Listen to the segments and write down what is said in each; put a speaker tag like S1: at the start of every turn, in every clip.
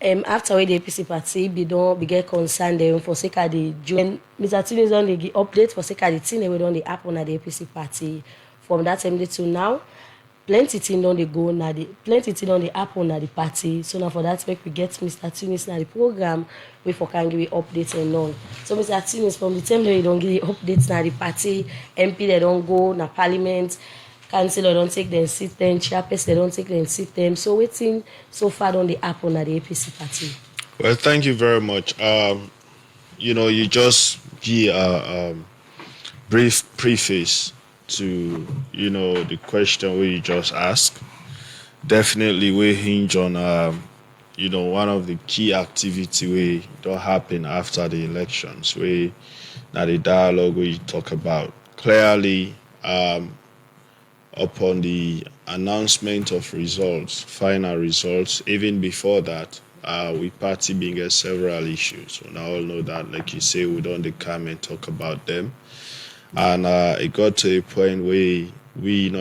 S1: After wey the APC party be get concerned dem for sake of the join Mr. Tunis don dey give update for sake of the thing wey don dey happen at the APC party from that time to now. Plenty thing don dey go na plenty thing don dey happen na the party. So now for that make we get Mr. Tunis na the program wey for can give you updates and all. So Mr. Tunis, from the time wey you don give you updates na the party, MP they don go na parliament, councillor don't take them sit them, chairperson don't take them sit them. So waiting so far on the happen at the APC party.
S2: Well, thank you very much. You just give a brief preface to the question where you just asked. Definitely we hinge on one of the key activity we don't happen after the elections, we now the dialogue we talk about. Clearly upon the announcement of results, final results, even before that, we party being get several issues. We all know that, like you say, we don't come and talk about them. And it got to a point where we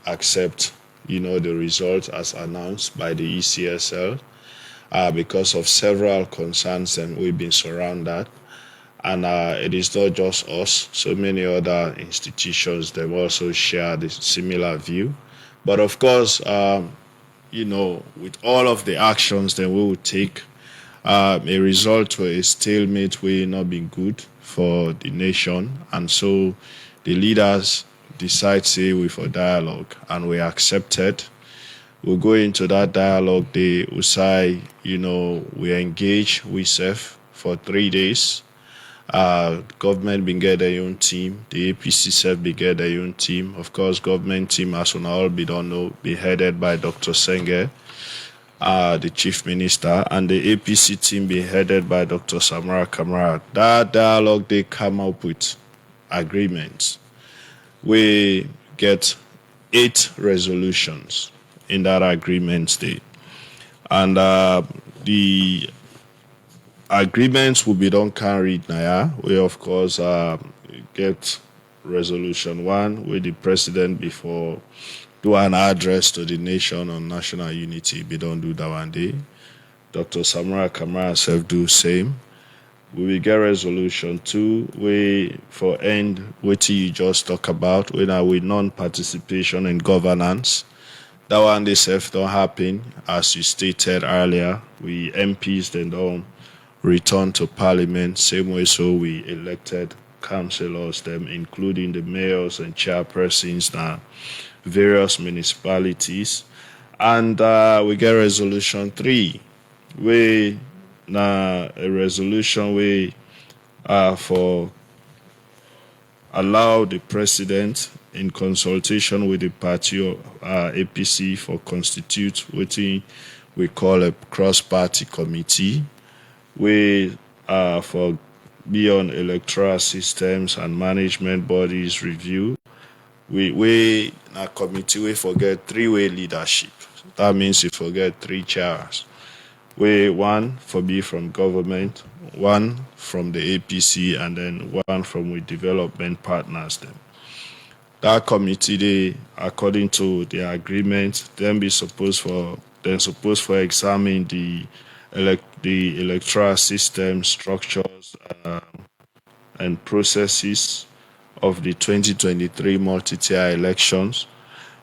S2: accept the result as announced by the ECSL because of several concerns and we've been surrounded. And it is not just us, so many other institutions, they also share the similar view. But of course, with all of the actions that we will take, a result to a stalemate will not be good for the nation. And so the leaders decide, say, we for dialogue, and we accepted. We'll go into that dialogue, they will say, we engage, we serve for 3 days. Government been get their own team. The APC self be get their own team. Of course, government team, as we all be don't know, be headed by Dr. Senge, the chief minister, and the APC team be headed by Dr. Samara Kamara. That dialogue, they come up with agreements. We get 8 resolutions in that agreement state, and the agreements will be done carried now. We of course get resolution 1 with the president before do an address to the nation on national unity. We don't do that one day. Dr. Samara Kamara self do same. We will get resolution 2 we for end what you just talk about when with non-participation in governance. That one they self don't happen, as you stated earlier. We MPs then don't return to parliament, same way so we elected councillors, them including the mayors and chairpersons now various municipalities. And we get resolution 3 we now a resolution we for allow the president in consultation with the party APC for constitute what we call a cross-party committee. We for beyond electoral systems and management bodies review. We a committee we forget 3-way leadership. That means you forget 3 chairs. We 1 for be from government, 1 from the APC, and then 1 from with development partners. Them that committee, they according to the agreement, then supposed for examine the electoral system structures and processes of the 2023 multi-tier elections,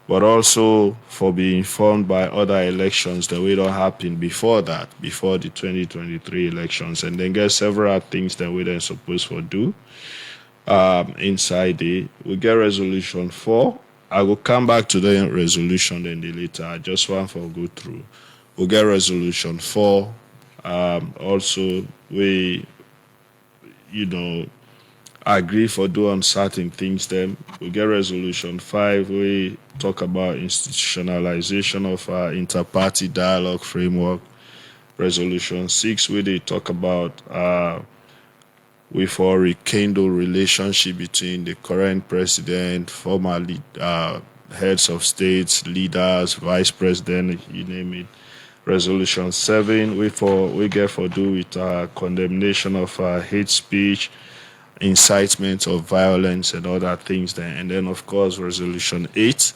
S2: but also for being informed by other elections that will not happen before that, before the 2023 elections, and then get several things that we then supposed to do inside the. We get resolution 4. I will come back to the resolution then later. I just want to go through. We get resolution 4. Also, we, agree for doing certain things. Then we get resolution 5. We talk about institutionalization of our inter-party dialogue framework. Resolution 6, where they talk about we for rekindle relationship between the current president, former heads of states, leaders, vice president, you name it. Resolution 7, we get for do with condemnation of hate speech, incitement of violence, and other things. And then, of course, resolution 8,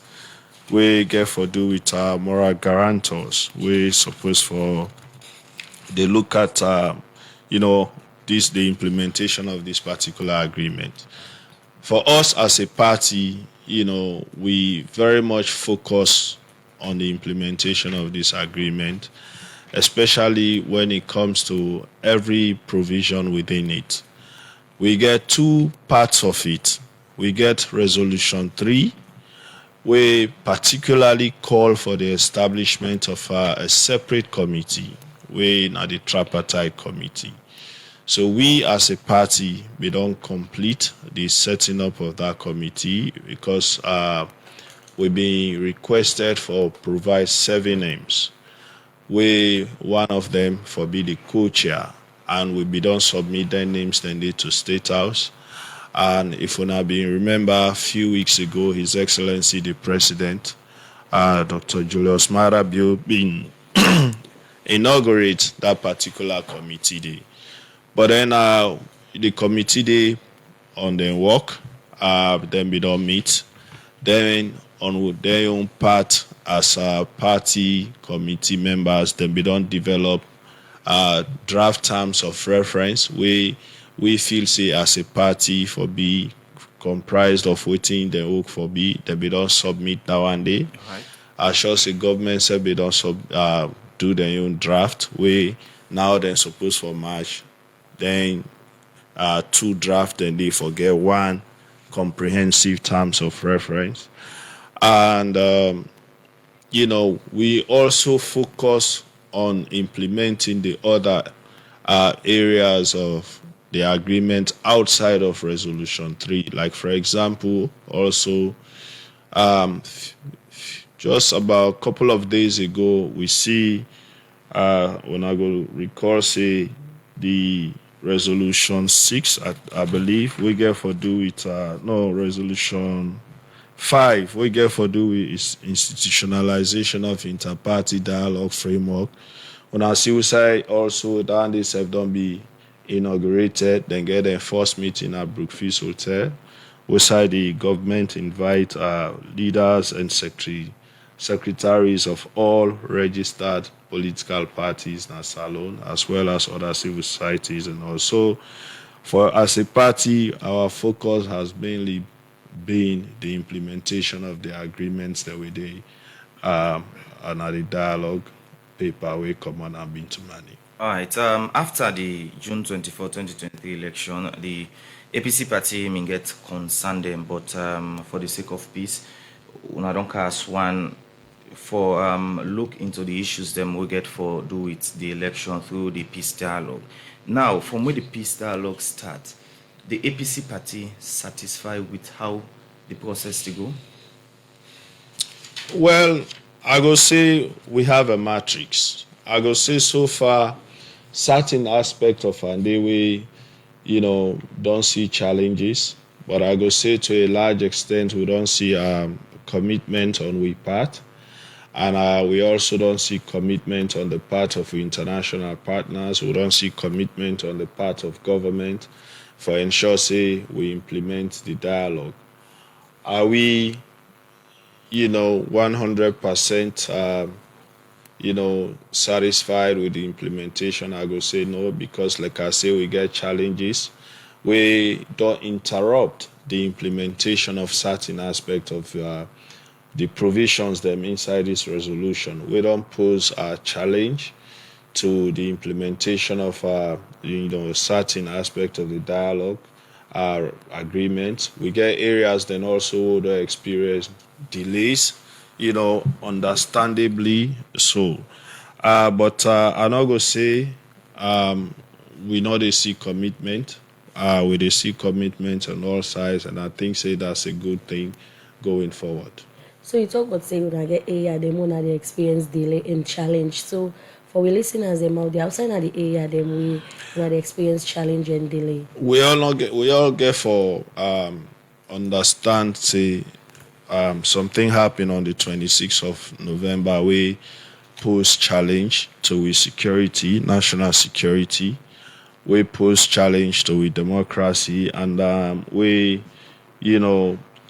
S2: we get for do with moral guarantors. We supposed for they look at, you know, the implementation of this particular agreement. For us as a party, you know, we very much focus on the implementation of this agreement, especially when it comes to every provision within it. We get two parts of it. We get Resolution 3, we particularly call for the establishment of a separate committee, we are the tripartite committee. So we as a party, we don't complete the setting up of that committee because we've been requested for provide 7 names. One of them for be the co-chair, and we be done submit their names then they to State House. And if we not been remember, a few weeks ago, His Excellency the President, Dr. Julius Marabio, been inaugurate that particular committee day. But then the committee day on their work, then we don't meet. Then on their own part as party committee members, then we don't develop draft terms of reference. We feel say as a party for be comprised of waiting the work for be, then we don't submit that one day. Right. As sure say government said we don't do their own draft. We now then suppose for March, then 2 draft, then they forget 1 comprehensive terms of reference. And you know, we also focus on implementing the other areas of the agreement outside of Resolution 3. Like, for example, also just about a couple of days ago, we see, when I go recall, say, the Resolution 6, I believe, we get for do it, Resolution 5, we get for do is institutionalization of inter-party dialogue framework. When I see we say also that this have done be inaugurated, then get the first meeting at Brookfield Hotel. We say the government invite leaders and secretaries of all registered political parties in Salon, as well as other civil societies. And also, for as a party, our focus has mainly been the implementation of the agreements that we did and the dialogue paper we come on and been to money.
S3: All right. After the June 24, 2023 election, the APC party may get concerned them, but for the sake of peace, I don't cast one for look into the issues them we get for do with the election through the peace dialogue. Now, from where the peace dialogue starts, the APC party satisfied with how the process to go?
S2: Well, I go say we have a matrix. I go say so far, certain aspects of our day we, don't see challenges. But I go say to a large extent, we don't see commitment on we part. And we also don't see commitment on the part of international partners. We don't see commitment on the part of government for ensure, say, we implement the dialogue. Are we, 100%, satisfied with the implementation? I go say no, because like I say, we get challenges. We don't interrupt the implementation of certain aspects of the provisions them inside this resolution. We don't pose a challenge to the implementation of certain aspect of the dialogue agreement. We get areas then also that experience delays, understandably so. But I'm not gonna say we know they see commitment. We they see commitment on all sides, and I think say that's a good thing going forward.
S1: So you talk about saying when I get area, them when they experience delay and challenge. So for we listeners, them out there outside of the area, them when they experience challenge and delay.
S2: We all get for understand say something happened on the 26th of November. We pose challenge to we security, national security. We pose challenge to we democracy, and we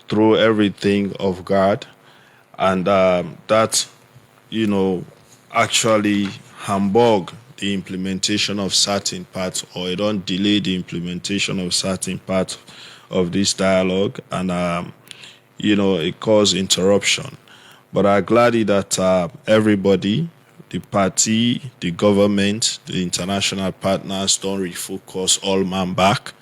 S2: throw everything off guard. And that, actually hamburg the implementation of certain parts, or it don't delay the implementation of certain parts of this dialogue, and it caused interruption. But I'm glad that everybody, the party, the government, the international partners don't refocus all man back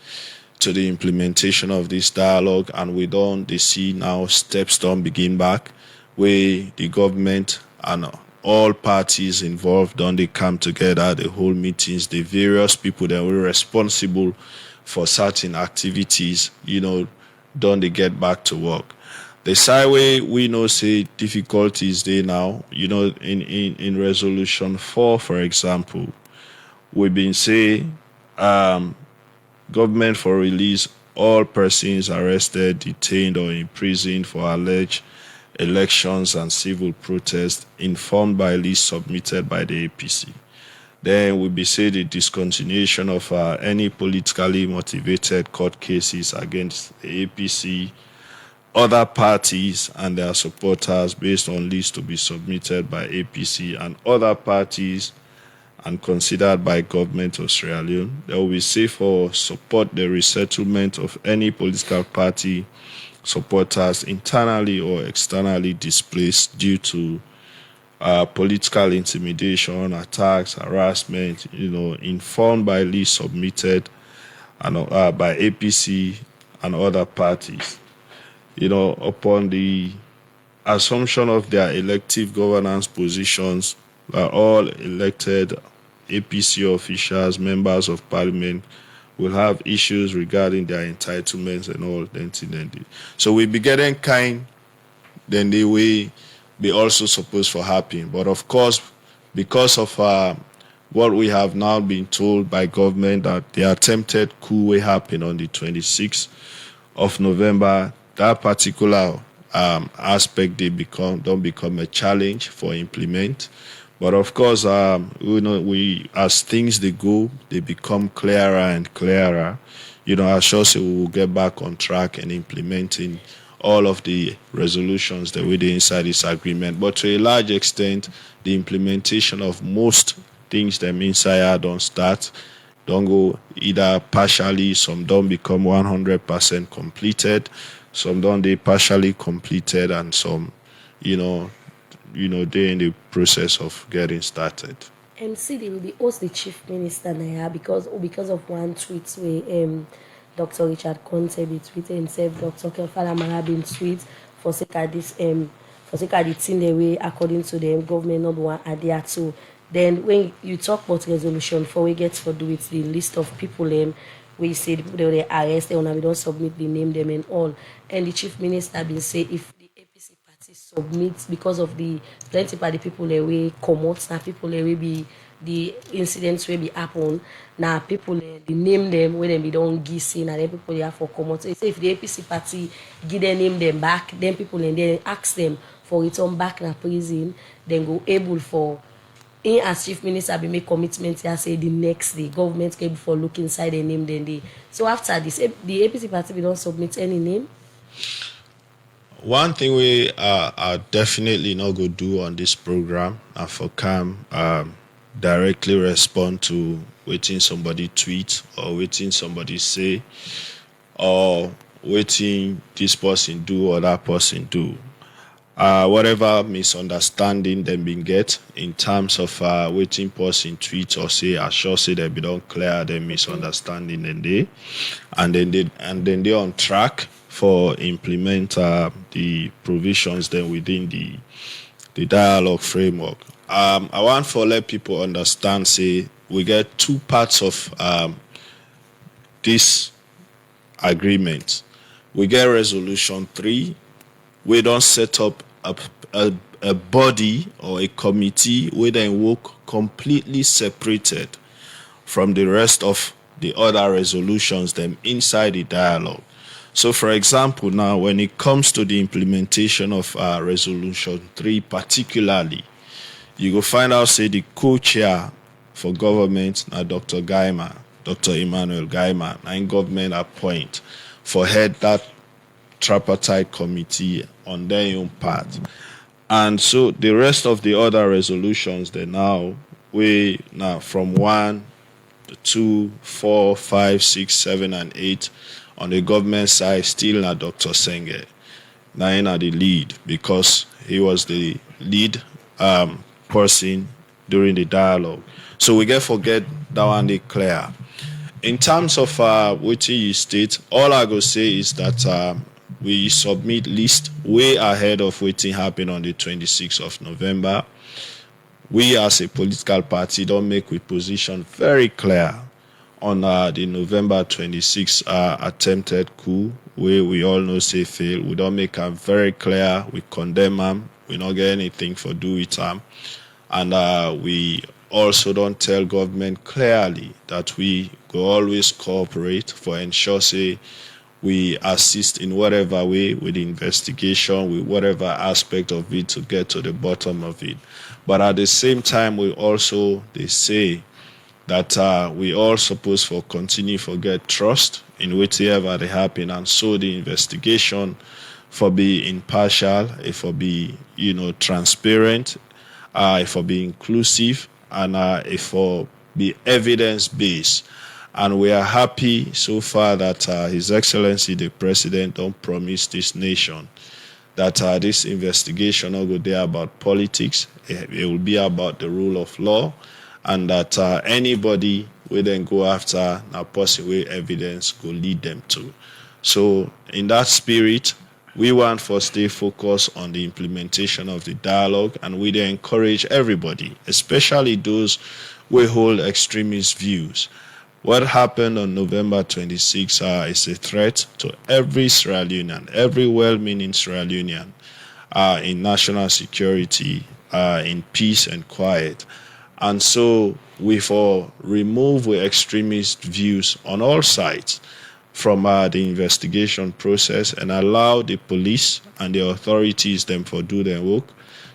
S2: to the implementation of this dialogue, and they see now steps don't begin back, where the government and all parties involved don't they come together, the whole meetings, the various people that were responsible for certain activities, don't they get back to work. The side way we know say difficulties there now, in resolution 4, for example, we've been saying government for release all persons arrested, detained, or imprisoned for alleged elections and civil protests informed by list submitted by the APC. Then we be say the discontinuation of any politically motivated court cases against the APC, other parties and their supporters based on lists to be submitted by APC and other parties and considered by government of Sierra Leone. They will be safe for support the resettlement of any political party supporters internally or externally displaced due to political intimidation, attacks, harassment, informed by list submitted and by APC and other parties. Upon the assumption of their elective governance positions, all elected APC officials, members of parliament, will have issues regarding their entitlements and all that. So we be getting kind then the way be also supposed for happen. But of course, because of what we have now been told by government that the attempted coup will happen on the 26th of November, that particular aspect don't become a challenge for implement. But of course, we as things they go, they become clearer and clearer. I sure say we will get back on track and implementing all of the resolutions that we did inside this agreement. But to a large extent, the implementation of most things that inside don't go either partially, some don't become 100% completed, some don't they partially completed, and some, they're in the process of getting started.
S1: SIDI will be host the chief minister now because of one tweet where Dr. Richard Conte be tweeted himself, Dr. Kefala Marabin tweet for sake of this for sake of the thing the way according to the government not one adhere to. Then when you talk about resolution 4, we get for do with the list of people we say the people they arrest we don't submit the name them and all. And the chief minister been say if the APC party submits because of the plenty of the people we come out, now people will be the incidents will be happen. Now people they name them when they don't give in and then people they have for come out. So if the APC party give their name them back, then people and then ask them for return back in prison, then go able for as chief minister be make commitment here say the next day government able for look inside the name then they. So after this the APC party we don't submit any name.
S2: One thing we are definitely not going to do on this program and for CAM directly respond to waiting somebody tweet or waiting somebody say or waiting this person do or that person do. Whatever misunderstanding them been get in terms of waiting person tweet or say I sure say they be don't clear the misunderstanding and then they on track for implement the provisions then within the dialogue framework. I want to let people understand say we get two parts of this agreement. We get resolution 3. We don't set up a body or a committee where they work completely separated from the rest of the other resolutions them inside the dialogue. So for example, now when it comes to the implementation of resolution 3 particularly, you go find out say the co-chair for government now Dr. Emmanuel Gaiman, and government appoint for head that tripartite committee on their own part. And so the rest of the other resolutions they now we now from 1, 2, 4, 5, 6, 7, and 8 on the government side still na Dr. Senge. Now he na the lead because he was the lead person during the dialogue. So we get forget that one dey clear. In terms of what you state, all I go say is that we submit list way ahead of what happened on the 26th of November. We as a political party don't make we position very clear on the November 26th attempted coup, where we all know say fail. We don't make them very clear. We condemn them. We don't get anything for do with them. And we also don't tell government clearly that we go always cooperate for ensure say we assist in whatever way with the investigation, with whatever aspect of it to get to the bottom of it. But at the same time, we also, they say that we all supposed for continue for get trust in whatever they happen, and so the investigation for be impartial, it for be transparent, it for be inclusive, and it for be evidence based. And we are happy so far that His Excellency the President don't promise this nation that this investigation will go there about politics. It will be about the rule of law, and that anybody will then go after a possible evidence will lead them to. So in that spirit, we want to stay focused on the implementation of the dialogue, and we then encourage everybody, especially those who hold extremist views. What happened on November 26 is a threat to every Sierra Leonean, every well-meaning Sierra Leonean in national security, in peace and quiet. And so we remove the extremist views on all sides from the investigation process and allow the police and the authorities them for do their work,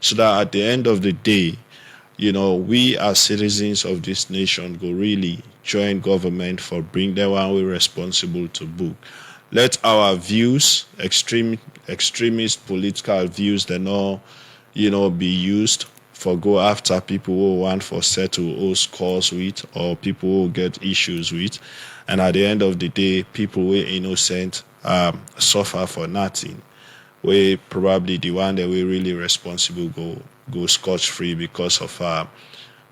S2: so that at the end of the day, we as citizens of this nation go really join government for bring them one way responsible to book. Let our views, extremist political views, they not, be used for go after people who want for settle or scores with, or people who get issues with. And at the end of the day, people who are innocent suffer for nothing. We probably the one that we really responsible go scotch-free because of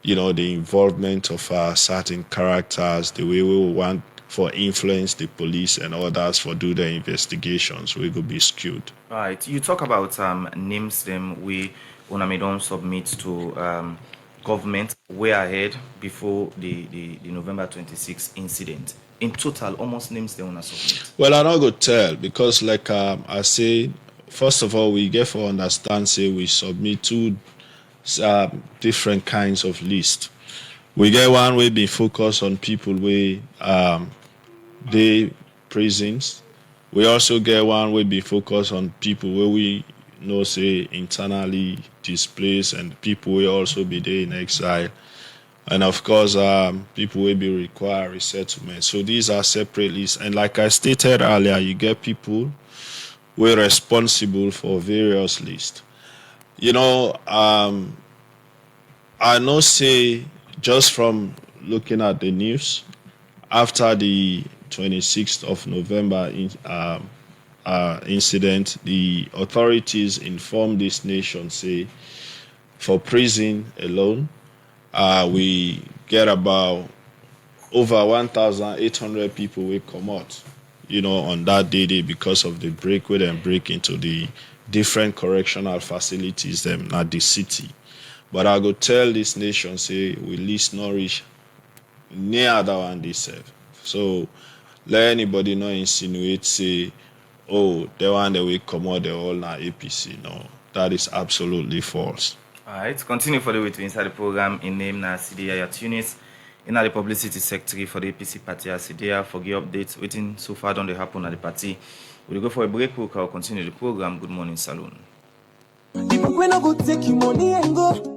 S2: the involvement of certain characters, the way we want for influence the police and others for do the investigations, we could be skewed.
S3: Right. You talk about names them we may don't submit to government way ahead before the November 26 incident. In total, almost names they want to submit.
S2: Well, I'm not going to tell because, like I say, first of all, we get for understand, say we submit two different kinds of list. We get one way be focused on people where they prisons. We also get one way be focused on people where we know say internally displaced, and people will also be there in exile. And of course, people will be require resettlement. So these are separate lists. And like I stated earlier, you get people who are responsible for various lists. I know say just from looking at the news, after the 26th of November incident, the authorities informed this nation, say, for prison alone, we get about over 1,800 people will come out, on that day because of the break where they break into the different correctional facilities them at the city. But I go tell this nation, say, we least not reach near that one they serve. So let anybody not insinuate, say, oh, the one that we come out, they all now APC. No, that is absolutely false.
S3: All right, continue for the way to inside the program in name na SIDI YAYAH TUNIS. In the publicity secretary for the APC party SIDI for the updates waiting so far don't they happen at the party. We'll go for a break. We'll continue the program. Good morning, Saloon.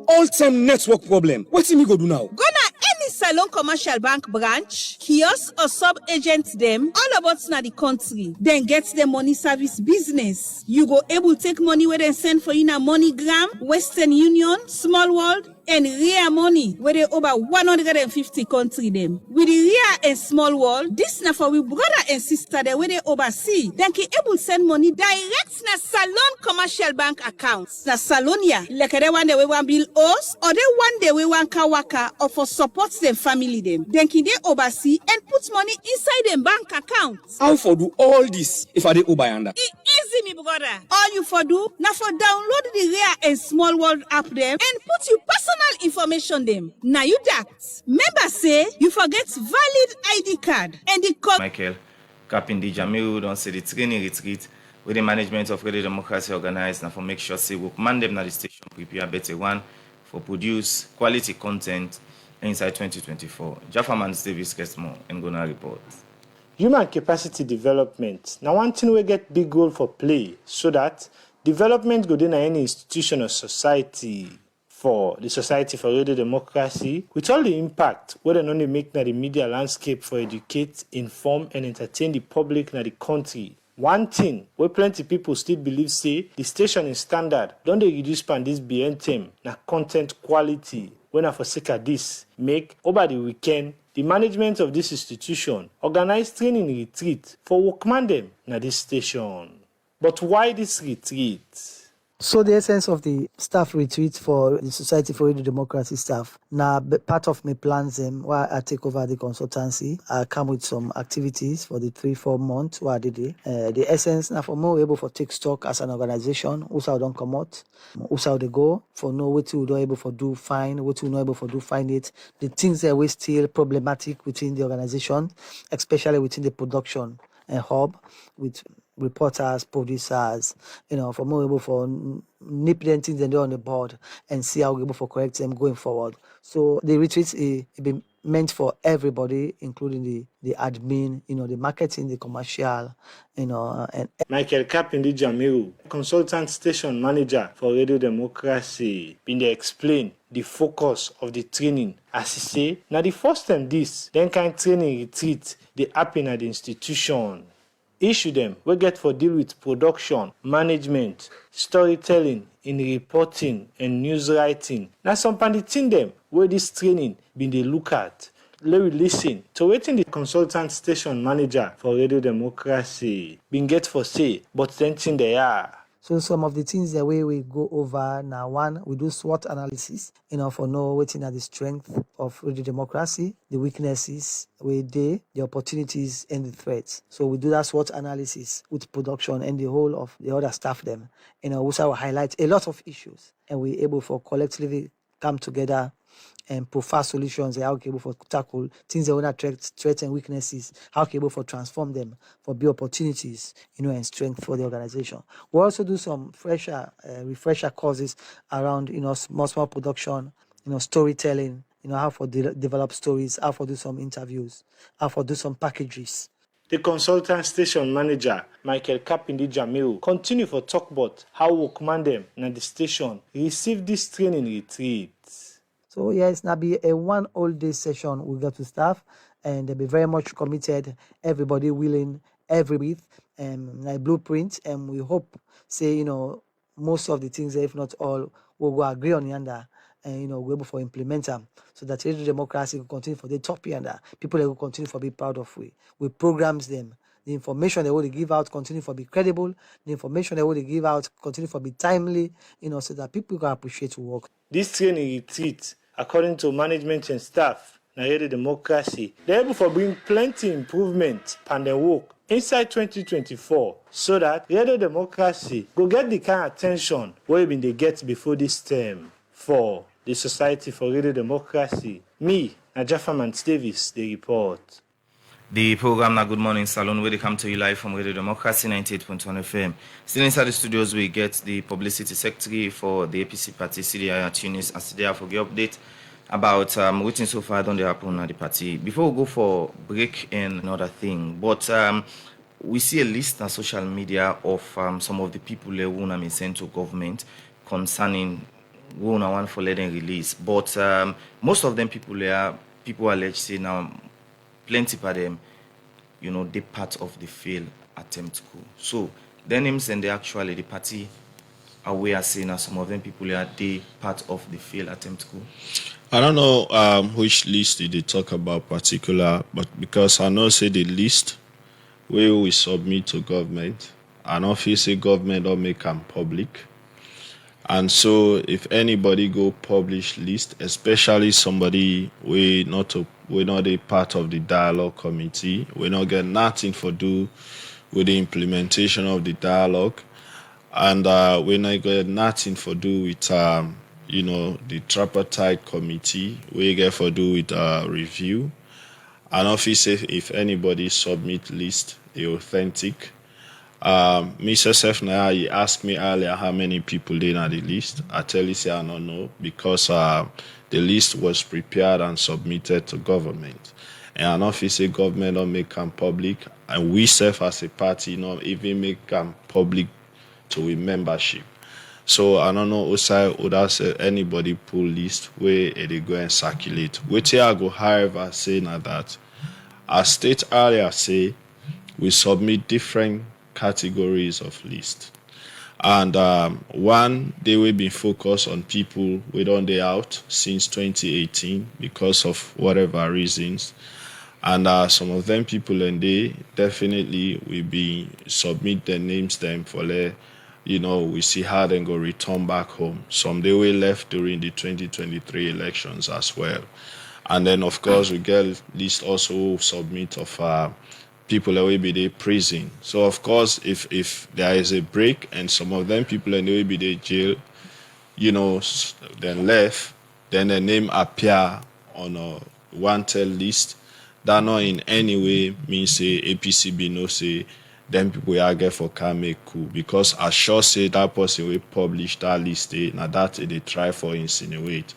S4: All-time network problem. What me go do now?
S5: Go na any Salon Commercial Bank branch, kiosk or sub-agent them, all about na the country. Then get the money service business. You go able take money where they send for you na MoneyGram, Western Union, Small World, and rare money where they over 150 country them. With the rare and small world, this na for we brother and sister they where they oversee. Then can able send money direct na Salon commercial bank accounts. Na Salonia, like they one day we want bill us or they one day we want kawaka or for support them family them. Then can they oversee and put money inside them bank accounts.
S4: How for do all this if I dey Ubayanda?
S5: It easy, me brother. All you for do, now for download the rare and small world app them and put your personal information them. Now you that. Member say you forget valid ID card and the
S3: Michael Kapindi Jamiu don't say the training retreat with the management of Radio Democracy organized now for make sure say we command them na the station prepare better one for produce quality content inside 2024. Jaffaman Davis gets more and gonna report.
S6: Human capacity development. Now one thing we get big goal for play so that development go in any institution or society for the Society for Radio Democracy with all the impact whether only make na the media landscape for educate, inform and entertain the public na the country. One thing where plenty people still believe say the station is standard, don't they reduce pan this BNTM na content quality when I forsake this make over the weekend the management of this institution organize training retreat for workman them na this station. But why this retreat?
S7: So the essence of the staff retreat for the Society for Radio Democracy staff, now part of my plans where I take over the consultancy, I come with some activities for the 3-4 months where I did it. The essence now for more able for take stock as an organization, also don't come out, also they go for know what we don't able for do fine, what we not able for do find it, the things that we still problematic within the organization, especially within the production hub with reporters, producers, for more able for nip them things they do on the board and see how we're able for correct them going forward. So the retreats it be meant for everybody, including the admin, the marketing, the commercial, and
S6: Michael Kapindi Jamiru, consultant station manager for Radio Democracy, been they explain the focus of the training. As he say, now the first time this, then kind training retreat, they happen at the institution. Issue them, we get for deal with production, management, storytelling, in reporting and news writing. Now some panditin them where this training been they look at. Let we listen to waiting the consultant station manager for Radio Democracy been get for say, but then thing they are.
S7: So some of the things the way we go over now, one, we do SWOT analysis, for know waiting at the strength of Radio Democracy, the weaknesses, the opportunities and the threats. So we do that SWOT analysis with production and the whole of the other staff them. Also highlight a lot of issues and we're able for collectively come together and provide solutions, how able for tackle things that want to threats and weaknesses, how able for transform them, for be opportunities, and strength for the organization. We also do some refresher courses around, small production, storytelling, how for develop stories, how for do some interviews, how for do some packages.
S6: The consultant station manager, Michael Kapindi Jamiru, continue for talk about how workman them and the station receive this training retreat.
S7: So yes, now be a one all day session we got to staff and they'll be very much committed, everybody willing, every week, like blueprint, and we hope say, most of the things, if not all, we'll go agree on yonder and we're able for implement them so that Radio Democracy will continue for the top yonder. People that will continue for be proud of we programs them. The information they will give out continue for be credible. The information they will give out continue for be timely, so that people can appreciate work.
S6: This training retreat, according to management and staff, na Radio Democracy, they're able to bring plenty improvement on their work inside 2024 so that Radio Democracy go get the kind of attention where they get before this term for the Society for Radio Democracy. Me, Jaffaman Davis, the report.
S3: The program na Good Morning Salon where they come to you live from Radio Democracy 98.1 FM. Still inside the studios we get the publicity secretary for the APC party, SIDI, TUNIS, and SIDI for the update about waiting so far don't they happen at the party. Before we go for break and another thing, but we see a list on social media of some of the people who want to send to government concerning who want for letting release. But most of them people allege say now plenty of them, they part of the failed attempt coup. So their names and the party aware saying that some of them people are they part of the failed attempt coup?
S2: I don't know which list did they talk about particular, but because I know say the list where we submit to government, and obviously government don't make them public. And so if anybody go publish list, especially somebody we not a part of the dialogue committee, we not get nothing for do with the implementation of the dialogue, and we not get nothing for do with the tripartite committee. We get for do with review. And obviously if anybody submit list authentic. Mr. Sefnaya, he asked me earlier how many people they on the list. I tell you, say I don't know because the list was prepared and submitted to government. And obviously, government don't make them public, and we serve as a party not even make them public to a membership. So I don't know Osai would ask anybody pull list where they go and circulate. Which I go, however, say now that as state earlier say we submit different categories of list. And one, they will be focused on people we don't they out since 2018 because of whatever reasons. And some of them people and they definitely will be submit their names them for their, we see how they go return back home. Some they were left during the 2023 elections as well. And then of course we get list also submit of people that will be there prison. So of course, if there is a break and some of them people and they will be there jail, then left, then the name appear on a wanted list. That not in any way means say APC be no say them people are get for can make coup because I sure say that person will publish that list. Now that they try for insinuate,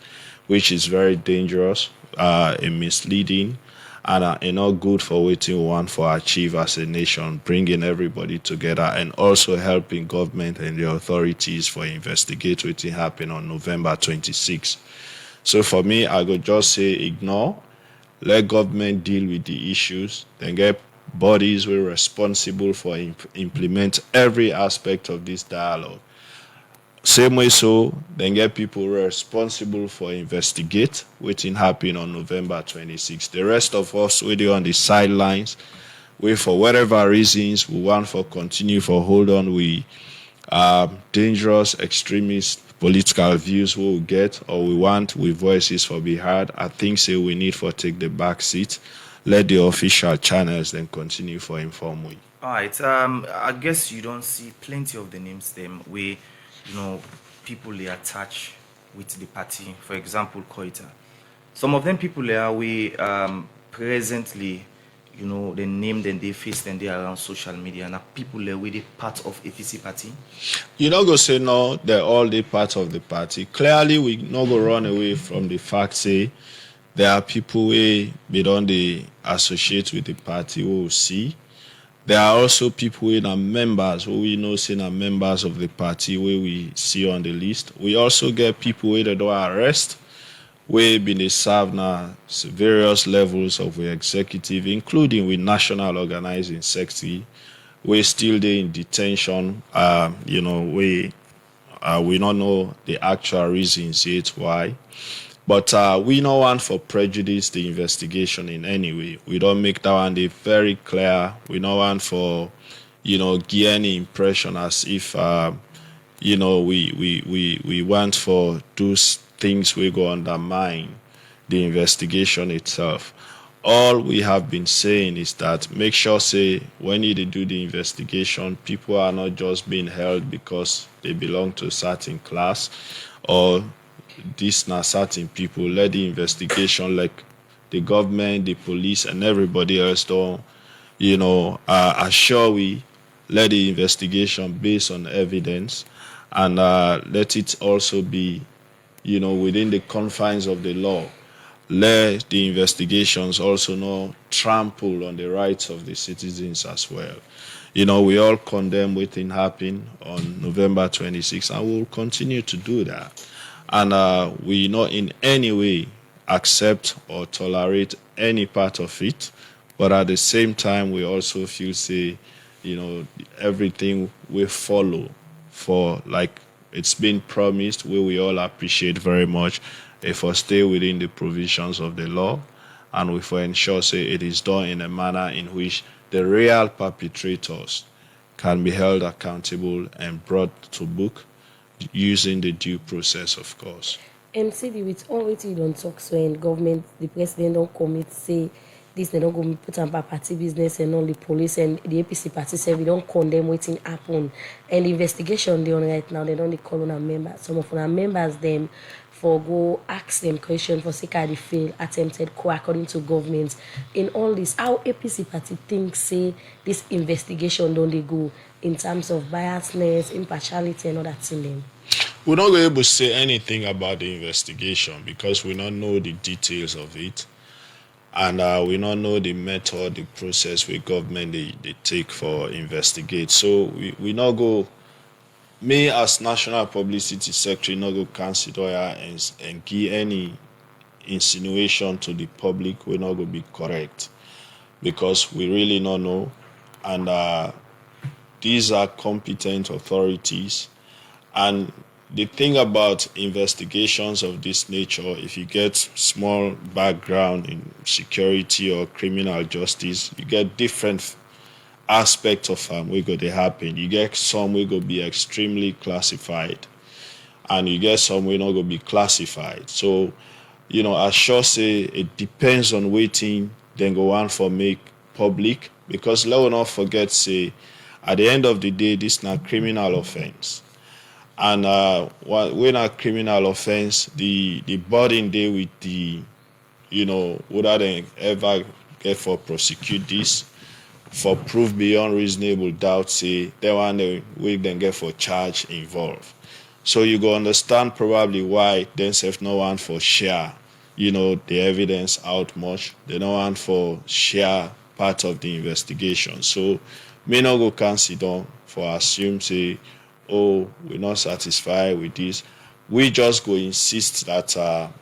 S2: which is very dangerous, and misleading. And not good for waiting we want for achieve as a nation, bringing everybody together and also helping government and the authorities for investigate what happened on November 26. So for me, I could just say ignore, let government deal with the issues, then get bodies who are responsible for implement every aspect of this dialogue. Same way so, then get people responsible for investigate what happened on November 26th. The rest of us, we're on the sidelines, we for whatever reasons, we want for continue for hold on, we dangerous extremist political views we will get, or we want with voices for be heard. I think say we need for take the back seat, let the official channels then continue for inform we.
S3: All right. I guess you don't see plenty of the names them where people they attach with the party. For example, Koita. Some of them people are we presently, they named and they faced and they are around social media. Now people are really part of APC party.
S2: You not go say no, they're all the part of the party. Clearly, we not go run away from the fact say there are people we don't they associate with the party who will see. There are also people who are members who we know say are members of the party where we see on the list. We also get people where they don't arrest, where been served now various levels of the executive, including with national organizing sector, we still there in detention. We don't know the actual reasons yet why. But we don't want for prejudice the investigation in any way. We don't make that one very clear. We don't want for, give any impression as if, we want for those things we go undermine the investigation itself. All we have been saying is that make sure say when you do the investigation, people are not just being held because they belong to a certain class or this na certain people. Let the investigation, like the government, the police, and everybody else don't, assure we let the investigation based on evidence and let it also be, within the confines of the law. Let the investigations also not trample on the rights of the citizens as well. We all condemn what happened on November 26th, and we'll continue to do that. And we not in any way accept or tolerate any part of it. But at the same time, we also feel, say, everything we follow for, like, it's been promised, we all appreciate very much if we stay within the provisions of the law, and if we ensure say it is done in a manner in which the real perpetrators can be held accountable and brought to book using the due process, of course.
S1: MCD with all what you don't talk so in government, the president don't commit say this they don't go put on party business and all the police and the APC party say we don't condemn waiting happen. And the investigation they on right now, they don't call on our members. Some of our members them for go ask them question for say they fail attempted coup according to government. In all this, how APC party thinks say this investigation don't they go in terms of biasness, impartiality and all that in them.
S2: We're not able to say anything about the investigation because we don't know the details of it. And we don't know the method, the process with government they take for investigate. So we not go, me as National Publicity Secretary, not go consider and give any insinuation to the public. We're not going to be correct because we really don't know. And these are competent authorities. And the thing about investigations of this nature, if you get small background in security or criminal justice, you get different aspects of where go to happen. You get some will go be extremely classified, and you get some will not go be classified. So, I sure say it depends on waiting, then go on for make public, because let us not forget say, at the end of the day, this is not criminal offense. And when a criminal offense, the burden there with the, whether they ever get for prosecute this, for proof beyond reasonable doubt, say, they want to then get for charge involved. So you go understand probably why themselves no want for share, the evidence out much. They don't want for share part of the investigation. So may not go consider for assume say, oh, we're not satisfied with this. We just go insist that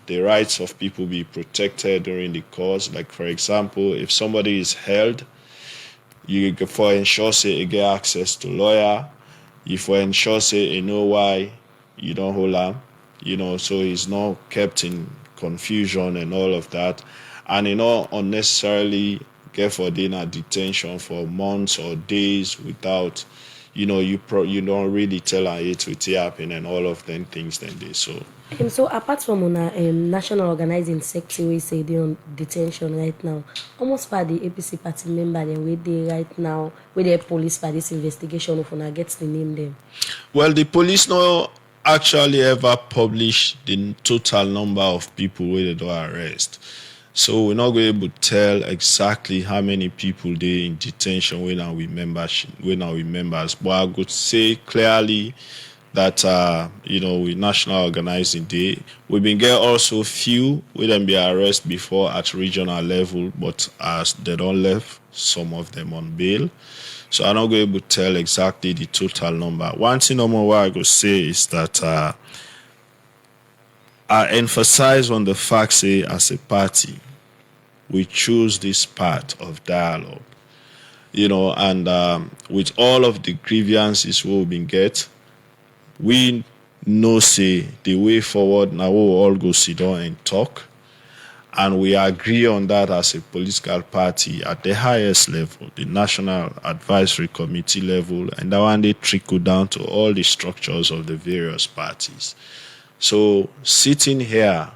S2: the rights of people be protected during the course. Like, for example, if somebody is held, you for ensure say you get access to lawyer. If for ensure say you know why you don't hold him, so he's not kept in confusion and all of that. And unnecessarily get for dinner detention for months or days without you don't really tell her it will happen and all of them things then they so.
S1: So apart from on a national organizing sector, we say they on detention right now. Almost for the APC party member then where they right now, where they police for this investigation of when I get the name them.
S2: Well, the police no actually ever publish the total number of people where they don't arrest. So we're not going to be able to tell exactly how many people they in detention when are we members. But I could say clearly that with National Organizing Day, we've been getting also few with them be arrested before at regional level, but as they don't left some of them on bail. So I'm not going to be able to tell exactly the total number. One thing more what I could say is that I emphasize on the fact say as a party, we choose this part of dialogue, and with all of the grievances we've been get, we know say the way forward now we'll all go sit down and talk, and we agree on that as a political party at the highest level, the National Advisory Committee level, and that one they trickle down to all the structures of the various parties. So sitting here,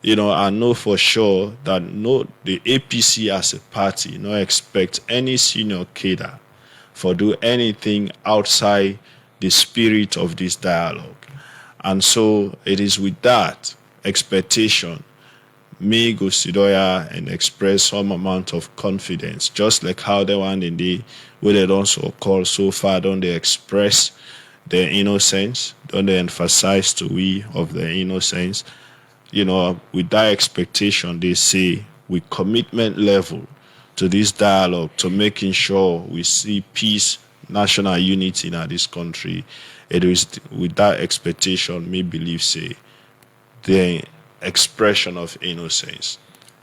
S2: I know for sure that the APC as a party no expect any senior cadre for do anything outside the spirit of this dialogue. And so it is with that expectation me go Sidoya and express some amount of confidence, just like how they want in the way they don't so call so far, don't they express their innocence, don't they emphasize to we of their innocence, with that expectation they say with commitment level to this dialogue to making sure we see peace, national unity in this country. It is with that expectation me believe say the expression of innocence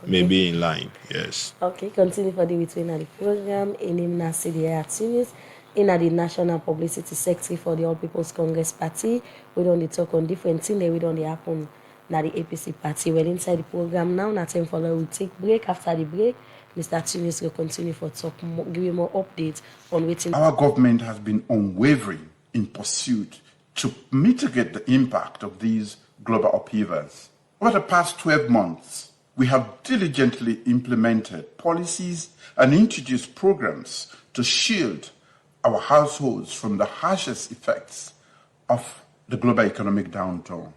S2: may be in line. Yes.
S1: Okay, continue for the between the program. In name na SIDI at TUNIS. in the National Publicity Secretary for the All People's Congress Party. We don't talk on different things that we don't happen na the APC party. Well, inside the program now, na time for we take break. After the break, Mr. Tunis will continue for talk, give you more updates on waiting.
S8: Our government has been unwavering in pursuit to mitigate the impact of these global upheavals. Over the past 12 months, we have diligently implemented policies and introduced programs to shield our households from the harshest effects of the global economic downturn.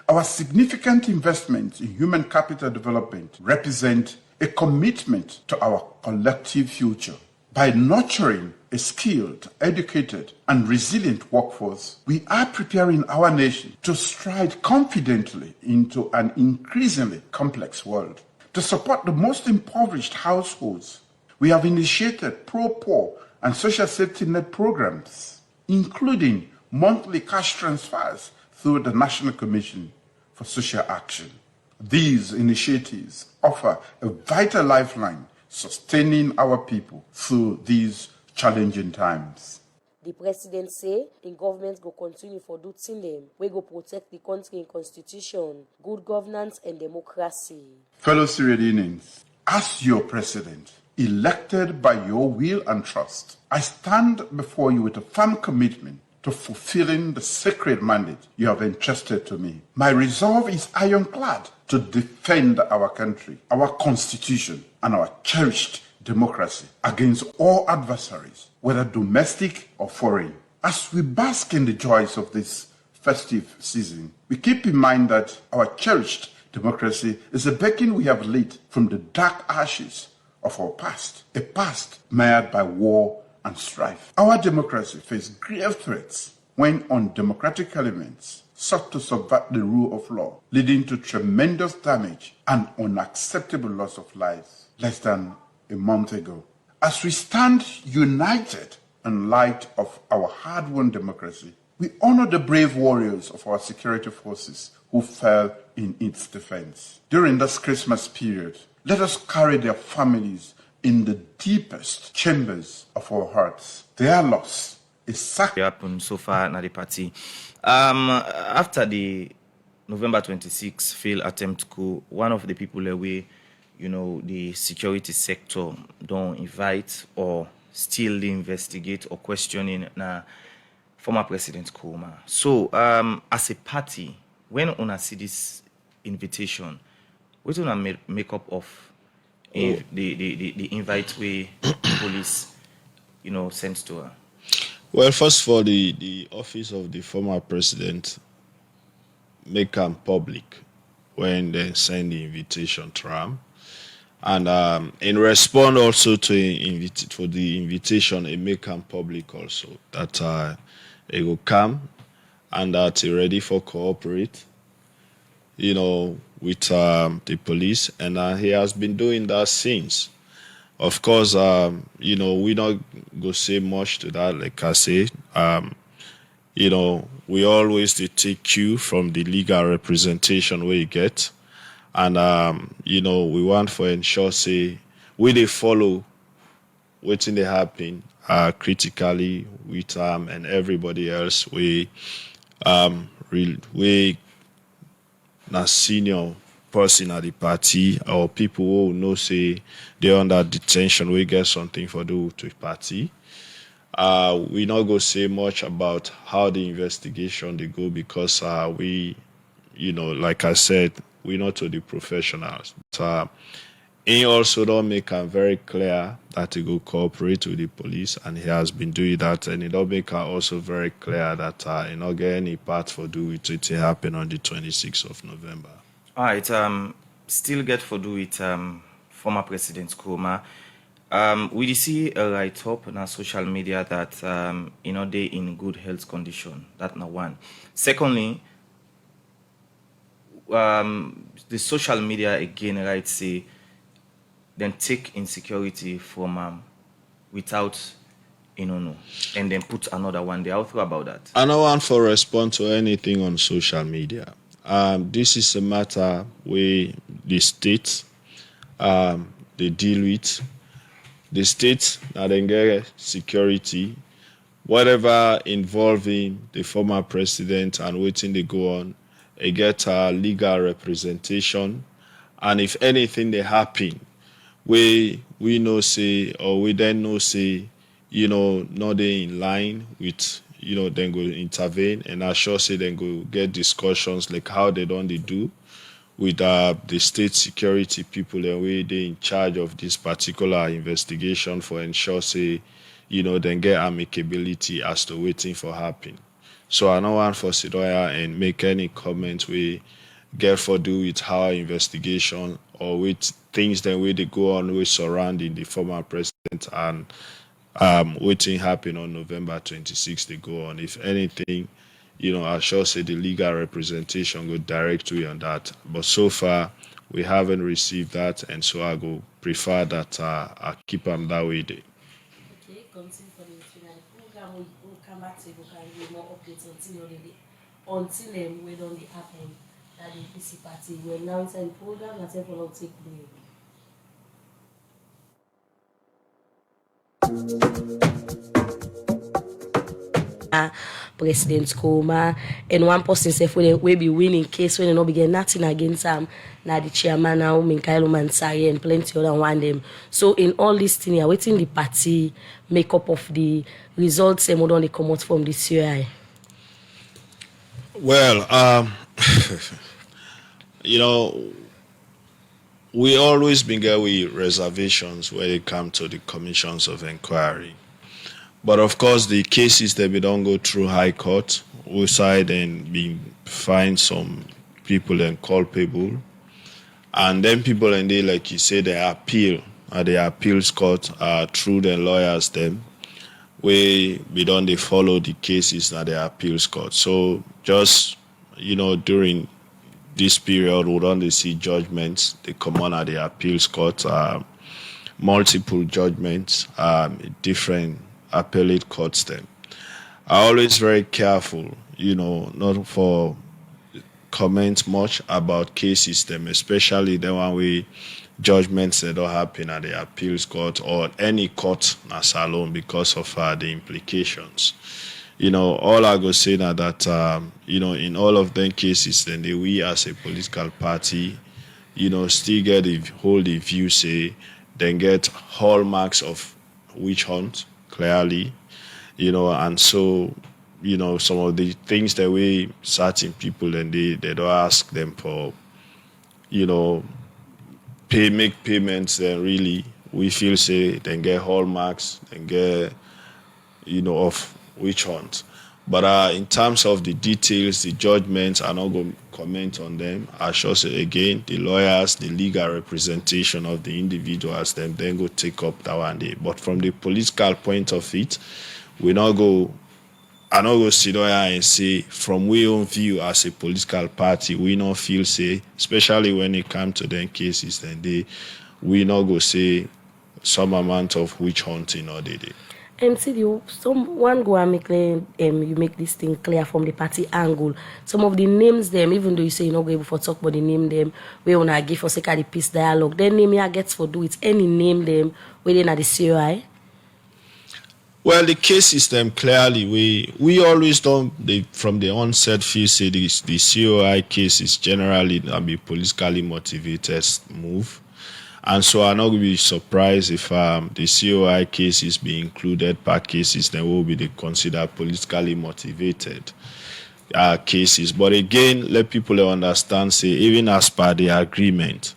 S8: Our significant investments in human capital development represent a commitment to our collective future. By nurturing a skilled, educated, and resilient workforce, we are preparing our nation to stride confidently into an increasingly complex world. To support the most impoverished households, we have initiated pro-poor and social safety net programs, including monthly cash transfers through the National Commission for Social Action. These initiatives offer a vital lifeline, sustaining our people through these challenging times.
S1: The president say the government go continue for do them. We go protect the country in constitution, good governance and democracy.
S8: Fellow Syrians, as your president, elected by your will and trust, I stand before you with a firm commitment to fulfilling the sacred mandate you have entrusted to me. My resolve is ironclad to defend our country, our constitution, and our cherished democracy against all adversaries, whether domestic or foreign. As we bask in the joys of this festive season, we keep in mind that our cherished democracy is a beacon we have lit from the dark ashes of our past, a past marred by war and strife. Our democracy faced grave threats when undemocratic elements sought to subvert the rule of law, leading to tremendous damage and unacceptable loss of lives less than a month ago. As we stand united in light of our hard-won democracy, we honor the brave warriors of our security forces who fell in its defense. During this Christmas period, let us carry their families in the deepest chambers of our hearts. Their loss is sacrifice.
S3: Happened so far at the party. After the November 26 failed attempt coup, one of the people away, the security sector don't invite or still investigate or questioning former President Kuma. So, as a party, when una see this invitation, what do you make up of the invite way police, sent to her?
S2: Well, first of all, the office of the former president make them public when they send the invitation to him. And in response also to the invitation, it make them public also that it will come and that he ready for cooperate, with the police, and he has been doing that since. Of course, we not go say much to that. Like I say, we always take cue from the legal representation we get, and we want to ensure say they follow wetin dey happen critically with and everybody else we na senior person at the party or people who know say they're under detention, we get something for do to the party. We not go say much about how the investigation they go because we, like I said, we not to the professionals. But he also don't make it very clear that he go cooperate with the police, and he has been doing that, and he don't make it also very clear that he not get any part for do with it happen on the 26th of November.
S3: All right, still get for do with former President Kuma. We see a write-up on our social media that they in good health condition. That's not one. Secondly, the social media again writes say then take insecurity from without and then put another one there. How thought about that?
S2: I don't want to respond to anything on social media. This is a matter where the state they deal with. The state now they get security whatever involving the former president and waiting they go on, they get legal representation. And if anything they happen, we know say, or we then know say, not they in line with, then go intervene, and I sure say then go get discussions like how they do with the state security people and we they in charge of this particular investigation for ensure say, then get amicability as to waiting for happen. So I don't want for Sidoya and make any comments we get for do with our investigation or with things that way they go on with surrounding the former president and waiting happen on November 26th they go on. If anything, I shall say the legal representation go directly on that. But so far we haven't received that, and so I go prefer that I keep them that way there.
S1: Okay, continue for the program. We'll come back to you and give more updates until we don't happen that the APC party will announce the program and therefore not take place. President Koma and one person say for we be winning case when they not begin nothing against now the chairman now Minkailo Mansari and plenty other one them. So in all this thing you're waiting the party make up of the results and what they come out from the COI.
S2: Well, we always been get with reservations when it comes to the commissions of inquiry. But of course, the cases that we don't go through High Court, we side and find some people and culpable, and then people and they, like you say, they appeal at the appeals court through the lawyers them. We don't they follow the cases at the appeals court. So just during this period, we don't see judgments. They come on at the appeals court, multiple judgments, different appellate courts them. I always very careful, not for comment much about cases them, especially the one where judgments that don't happen at the appeals court or any court as alone because of the implications. All I go say now that in all of them cases, then we as a political party, still get hold the view say, then get hallmarks of witch hunt clearly, and so some of the things that we certain people and they don't ask them for, make payments. Then really we feel say then get hallmarks, then get of witch hunt. But in terms of the details, the judgments, I'm not going to comment on them. I shall say again, the lawyers, the legal representation of the individuals, then go take up that one day. But from the political point of it, I not go sit there and say, from we own view as a political party, we not feel say, especially when it comes to them cases, then we not go say some amount of witch hunting or they did.
S1: SIDI, someone go and make you make this thing clear from the party angle. Some of the names them, even though you say you're not going to talk about the name them, we wanna give for sake of the peace dialogue. Then name here gets for do it. Any name them within at the COI.
S2: Well, the case is them clearly. We always don't from the onset feel say the COI case is generally a politically motivated move. And so I'm not going to be surprised if the COI cases be included per cases, then will be the considered politically motivated cases. But again, let people understand, say, even as per the agreement,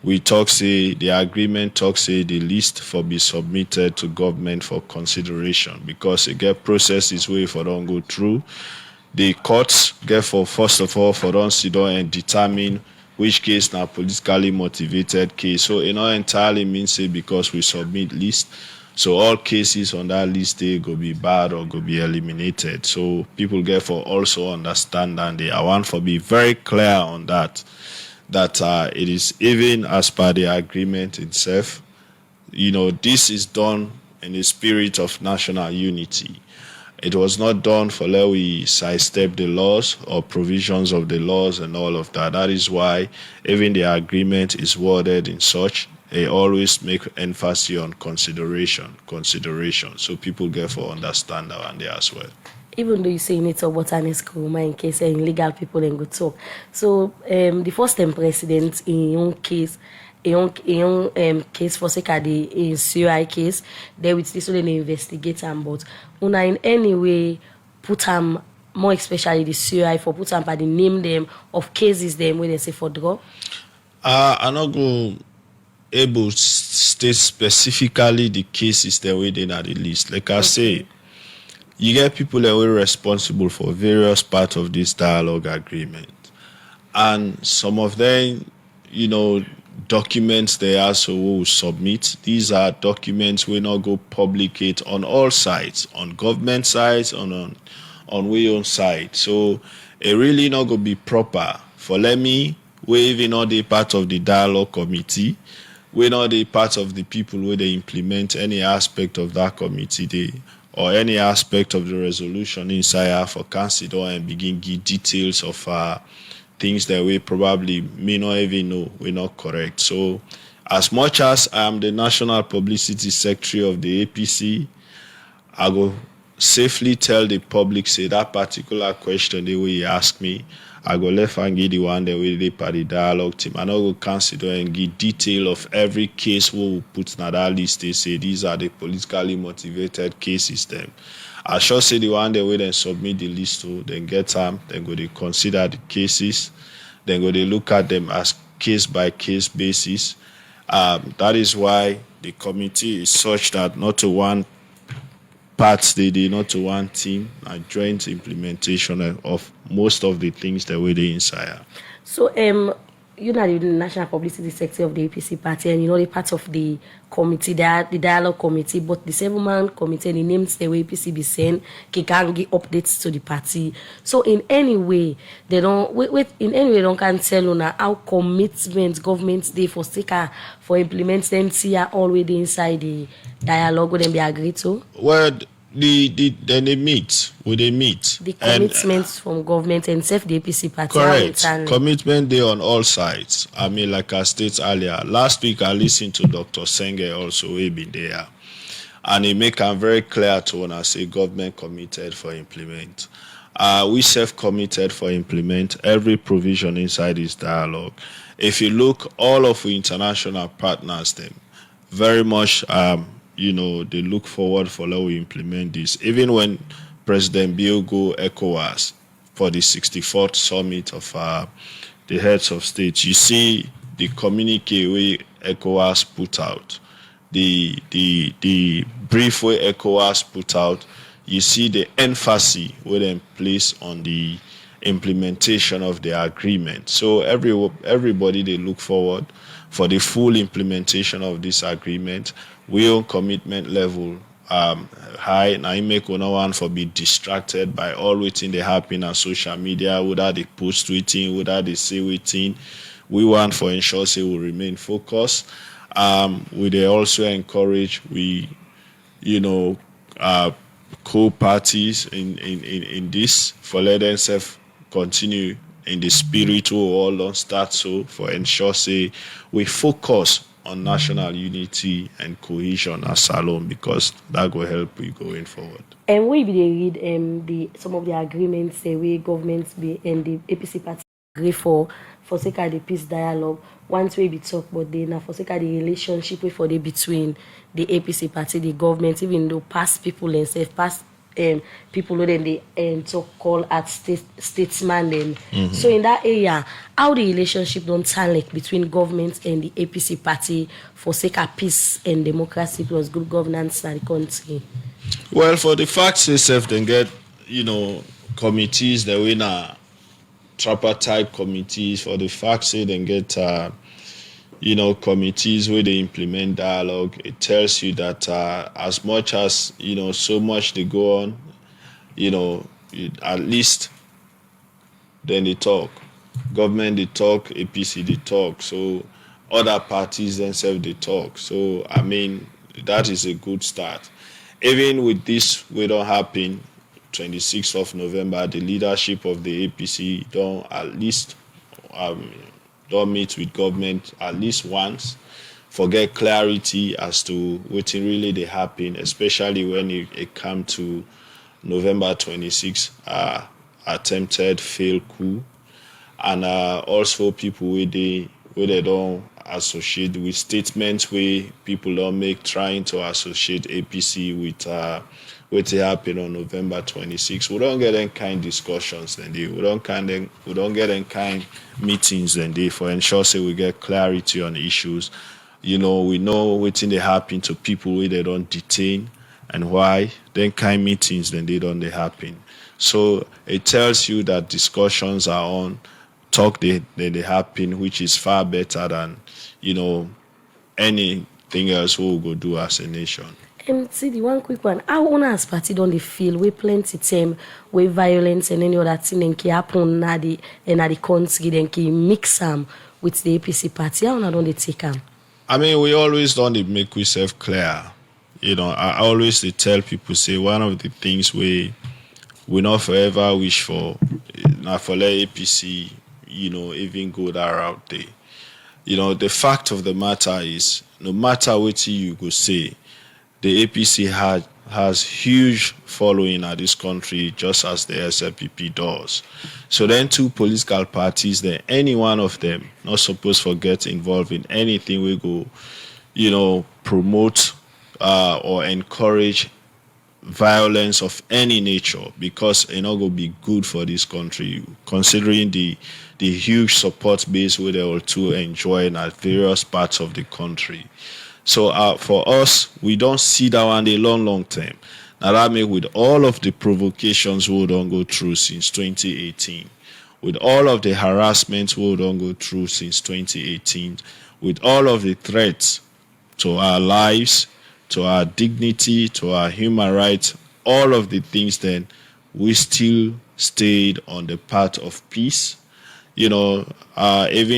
S2: we talk, say, the agreement talks, say, the list for be submitted to government for consideration because it get processes way for don't go through. The courts get for, first of all, for don't sit down and determine which case now politically motivated case. So it not entirely means say because we submit list. So all cases on that list they go be bad or go be eliminated. So people get for also understand and I want for be very clear on that it is even as per the agreement itself, this is done in the spirit of national unity. It was not done for let we sidestep the laws or provisions of the laws and all of that. That is why even the agreement is worded in such they always make emphasis on consideration. So people get for understand that one there as well.
S1: Even though you say you need to talk about an school, in case illegal people then go talk. So the first time president in your case, case for sake of the COI case, they with this one they investigate them, but una in any way put them more especially the COI for put them by the name them of cases them where they say for draw.
S2: I'm not going able to state specifically the cases that we did at the list. Like I say, you get people that were responsible for various parts of this dialogue agreement. And some of them, documents they also will submit. These are documents we not go publicate on all sides, on government sides, on we own side. So it really not going to be proper for we even not the part of the dialogue committee. We're not the part of the people where they implement any aspect of that committee or any aspect of the resolution inside for consider and begin give details of things that we probably may not even know we're not correct. So as much as I am the National Publicity Secretary of the APC, I go safely tell the public, say that particular question the way you ask me, I go left and give the one that we did by the dialogue team. And I go consider and give detail of every case we will put on that list. They say these are the politically motivated cases. Then I shall say the one that we then submit the list to, then get them, then go they consider the cases, then go they look at them as case by case basis. That is why the committee is such that not to one parts they did not to one team, a joint implementation of most of the things that were there inside.
S1: So you're not the National Publicity Secretary of the APC party, and the part of the committee, the dialogue committee, but the 7-man committee, the names the way APC be saying, can give updates to the party. So in any way, they don't in any way they don't can tell on how commitment governments they for sticker for implementing here all the way inside the dialogue would then be agreed to.
S2: Well, then they meet.
S1: The commitments from government and self the APC party.
S2: Correct. Commitment there on all sides. I mean, like I stated earlier, last week I listened to Dr. Senge also, he been there. And he make it very clear to when I say government committed for implement. We self-committed for implement every provision inside this dialogue. If you look, all of the international partners, them very much they look forward for how we implement this. Even when President Bill go ECOWAS for the 64th summit of the heads of state, you see the communique we ECOWAS put out, the brief way ECOWAS put out, you see the emphasis we then place on the implementation of the agreement. So everybody they look forward for the full implementation of this agreement. We own commitment level high. Now you make no one for be distracted by all waiting they happen on social media, whether they post tweeting, whether they say waiting. We want for ensure say we remain focused. We they also encourage co-parties in this for let themselves continue in the spirit we all don't start so for ensure say we focus on national unity and cohesion as Salon, because that will help we going forward.
S1: And we be they read some of the agreements the way governments be and the APC party agree for sake of the peace dialogue. Once we be talk about the now for sake of the relationship for the between the APC party, the government, even though past people and say past people who then they talk call at statesman then. Mm-hmm. So in that area, how the relationship don't sound like between government and the APC party for sake of peace and democracy plus good governance in the country?
S2: Well, for the facts itself, then get committees that we na tripartite committees. For the facts, they then get committees where they implement dialogue. It tells you that as much as so much they go on, at least then they talk. Government they talk, APC they talk. So other parties themselves they talk. So I mean that is a good start. Even with this, we don't happen. 26th of November, the leadership of the APC don't at least don't meet with government at least once forget clarity as to what really they happen, especially when it come to November 26 attempted failed coup, and also people where they don't associate with statements where people don't make trying to associate APC with what happened on November 26. We don't get any kind discussions then they we don't get any kind meetings then they for ensure say we get clarity on issues. We know what's they happen to people where they don't detain and why. Then kind meetings then they don't they happen. So it tells you that discussions are on, talk they happen, which is far better than anything else we will go do as a nation.
S1: See the one quick one. How una as party don't they feel we plenty time with violence and any other thing and ki happen na the country then ki mix them with the APC party? How una don't they take them?
S2: I mean, we always don't make ourselves clear. I always tell people say one of the things we not forever wish for not for let APC even go that route there. The fact of the matter is no matter what you go say, the APC has huge following at this country, just as the SLPP does. So then two political parties, then any one of them not supposed to get involved in anything we go, promote or encourage violence of any nature, because it not going to be good for this country, considering the huge support base where they all two enjoying at various parts of the country. So for us, we don't see that one a long term. Now that make with all of the provocations we don't go through since 2018, with all of the harassment we don't go through since 2018, with all of the threats to our lives, to our dignity, to our human rights, all of the things, then we still stayed on the path of peace, even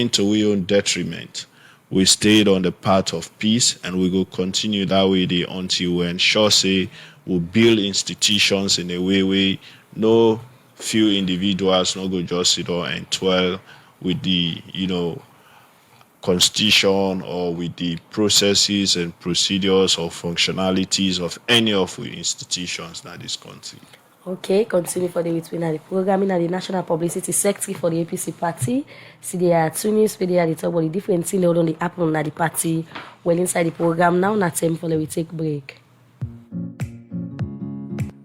S2: to our own detriment. We stayed on the path of peace, and we will continue that way until we ensure say we build institutions in a way where no few individuals no go just sit down and twirl with the constitution or with the processes and procedures or functionalities of any of the institutions in this country.
S1: Okay, continue for the between the programming and the National Publicity Secretary for the APC party. See the TUNIS where they are the talk about the different things they hold on the happen at the party. Well, inside the program now, not time for we take break.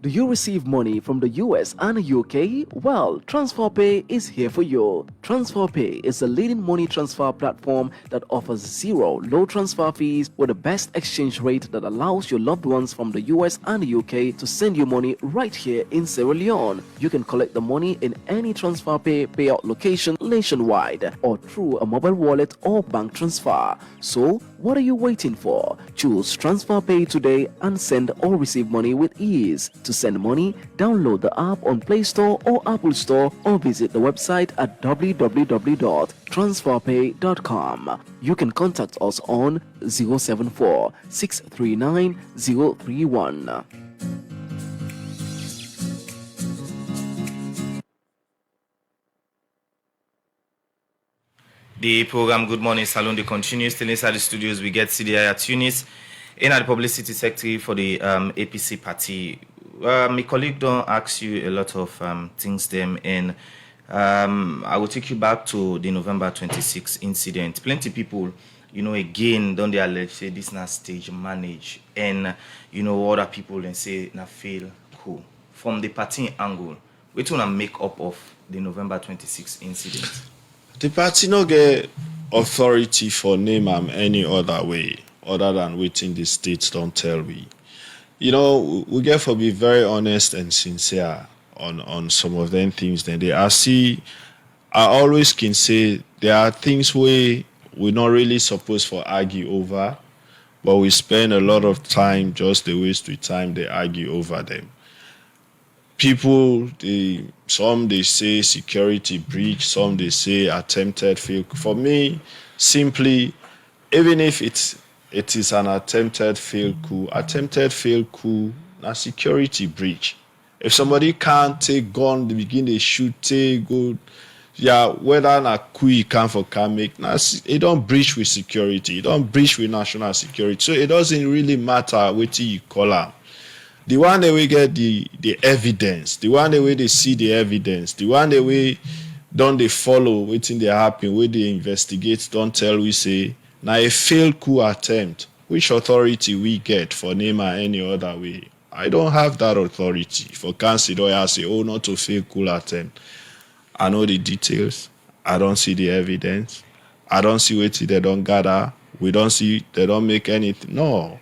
S9: Do you receive money from the US and UK? Well, TransferPay is here for you. TransferPay is a leading money transfer platform that offers zero low transfer fees with the best exchange rate that allows your loved ones from the US and the UK to send you money right here in Sierra Leone. You can collect the money in any TransferPay payout location nationwide or through a mobile wallet or bank transfer. So, what are you waiting for? Choose TransferPay today and send or receive money with ease. To send money, download the app on Play Store or Apple Store or visit the website at www.transferpay.com. You can contact us on 074 639 031.
S3: The program Good Morning Salon continues. Still inside the studios, we get SIDI at TUNIS, and at the publicity secretary for the APC party. My colleague don't ask you a lot of things them, and I will take you back to the November 26 incident. Plenty people, again, don't they allege say this not stage manage, and other people then say na fail cool. From the party angle, we want to make up of the November 26 incident.
S2: The party no get authority for name any other way other than waiting the states don't tell we. We get for be very honest and sincere on some of them things. Then I always can say there are things we're not really supposed to argue over, but we spend a lot of time just the waste of time they argue over them. People, some they say security breach, some they say attempted fail. For me, simply, even if it is an attempted failed coup, a security breach. If somebody can't take gun, they begin to shoot, go yeah, whether na coup e come for can make, it don't breach with security, it don't breach with national security. So it doesn't really matter what you call am. The one that we get the evidence, the one that we they see the evidence, the one that we don't they follow waiting they happen, where they investigate, don't tell we say now a failed coup attempt. Which authority we get for name or any other way? I don't have that authority for consider I say, oh, not to fail coup attempt. I know the details. I don't see the evidence. I don't see what they don't gather. We don't see, they don't make anything. No.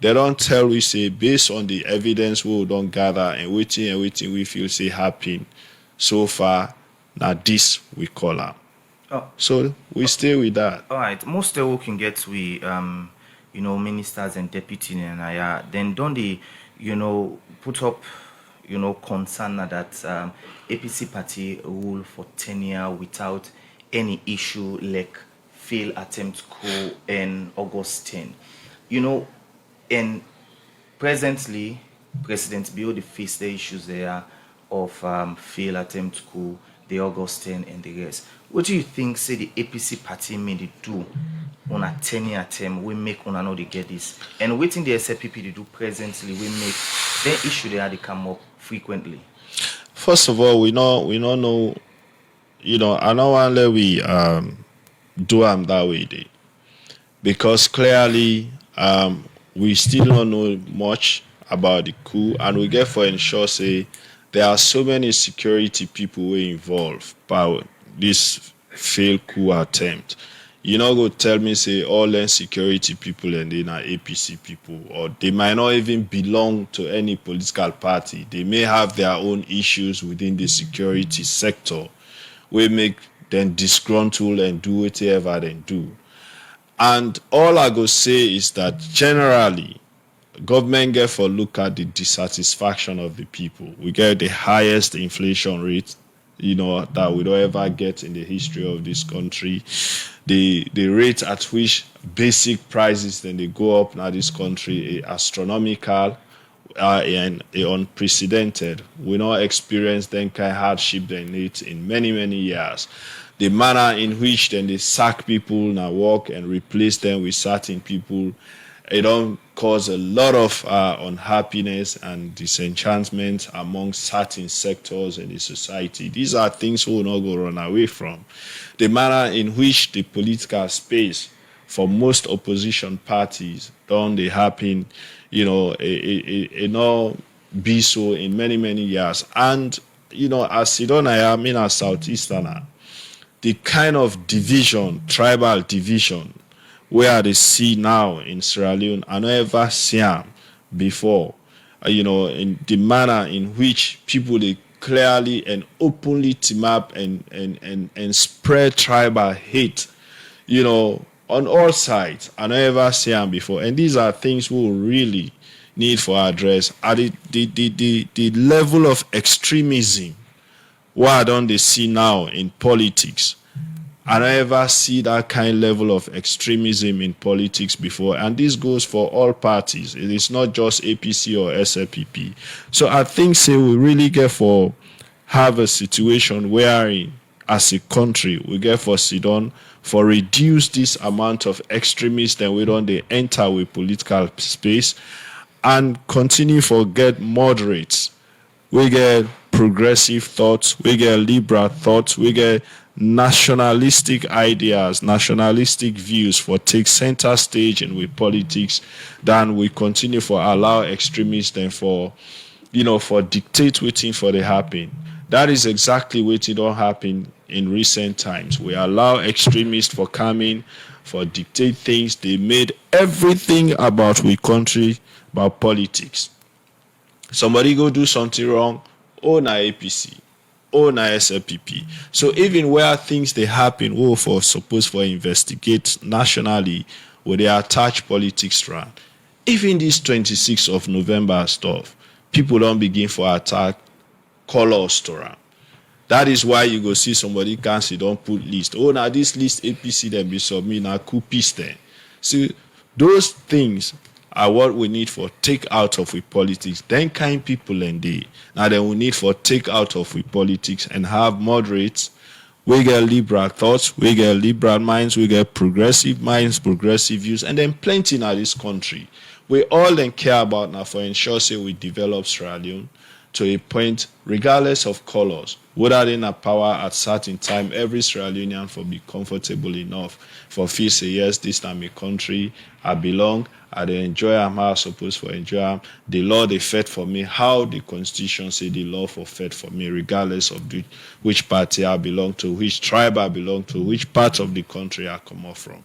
S2: They don't tell we say based on the evidence we don't gather and waiting we feel say happen so far. Now this we call up.
S3: Oh.
S2: So we stay with that.
S3: All right. Most of can get we ministers and deputy and then don't they put up concern that APC party rule for 10 years without any issue like failed attempt coup in August 10. And presently, President Bill faced the issues there of failed attempt coup, the August 10 and the rest. What do you think, say, the APC party made it do on a 10-year term? We make on another get this. And waiting the SLPP to do presently, we make the issue there they come up frequently.
S2: First of all, we don't know, I don't want to let we do them that way, they. Because clearly, we still don't know much about the coup, and we get for ensure say there are so many security people who are involved by this failed coup attempt. You know, go tell me say all them security people and then are APC people, or they might not even belong to any political party. They may have their own issues within the security sector, we make them disgruntled and do whatever they do. And all I go say is that generally, government get for look at the dissatisfaction of the people. We get the highest inflation rate, that we don't ever get in the history of this country. The rate at which basic prices then they go up now this country is astronomical and unprecedented. We not experience that kind of hardship they need in many, many years. The manner in which then they sack people now work and replace them with certain people, it don't cause a lot of unhappiness and disenchantment among certain sectors in the society. These are things we will not go run away from. The manner in which the political space for most opposition parties don't they happen, it not be so in many, many years. And, as Sidona, I mean as Southeasterner, the kind of division, tribal division, where they see now in Sierra Leone, I never seen them before. In the manner in which people they clearly and openly team up and spread tribal hate, on all sides. I never seen them before. And these are things we really need for address. At the level of extremism, what don't they see now in politics? I never see that kind of level of extremism in politics before. And this goes for all parties. It is not just APC or SLPP. So I think say we really get for have a situation where as a country we get for sit down for reduce this amount of extremists and we don't they enter with political space and continue for get moderates. We get progressive thoughts, we get liberal thoughts, we get nationalistic ideas, nationalistic views for take center stage in with politics, then we continue for allow extremists and for dictate waiting for the happen. That is exactly what it don't happen in recent times. We allow extremists for coming, for dictate things. They made everything about we country about politics. Somebody go do something wrong, oh na APC, oh na SLPP. So even where things they happen, we for suppose for investigate nationally, where they attach politics around. Even this 26th of November stuff, people don't begin for attack colors to around. That is why you go see somebody cancel, don't put list. Oh, now this list APC then be submit now COUP then. See, those things are what we need for take out of with politics. Then kind people and they now then we need for take out of with politics and have moderates We get liberal thoughts, we get liberal minds, we get progressive minds, progressive views, and then plenty in this country. We all then care about now for ensure say we develop Sierra Leone to a point, regardless of colors, whether in a power at certain time, every Sierra Leonean for be comfortable enough for feel say yes, this time my country, I belong, I dey enjoy am how I suppose for enjoy am. The law they fed for me, how the constitution say the law for fed for me, regardless of which party I belong to, which tribe I belong to, which part of the country I come off from.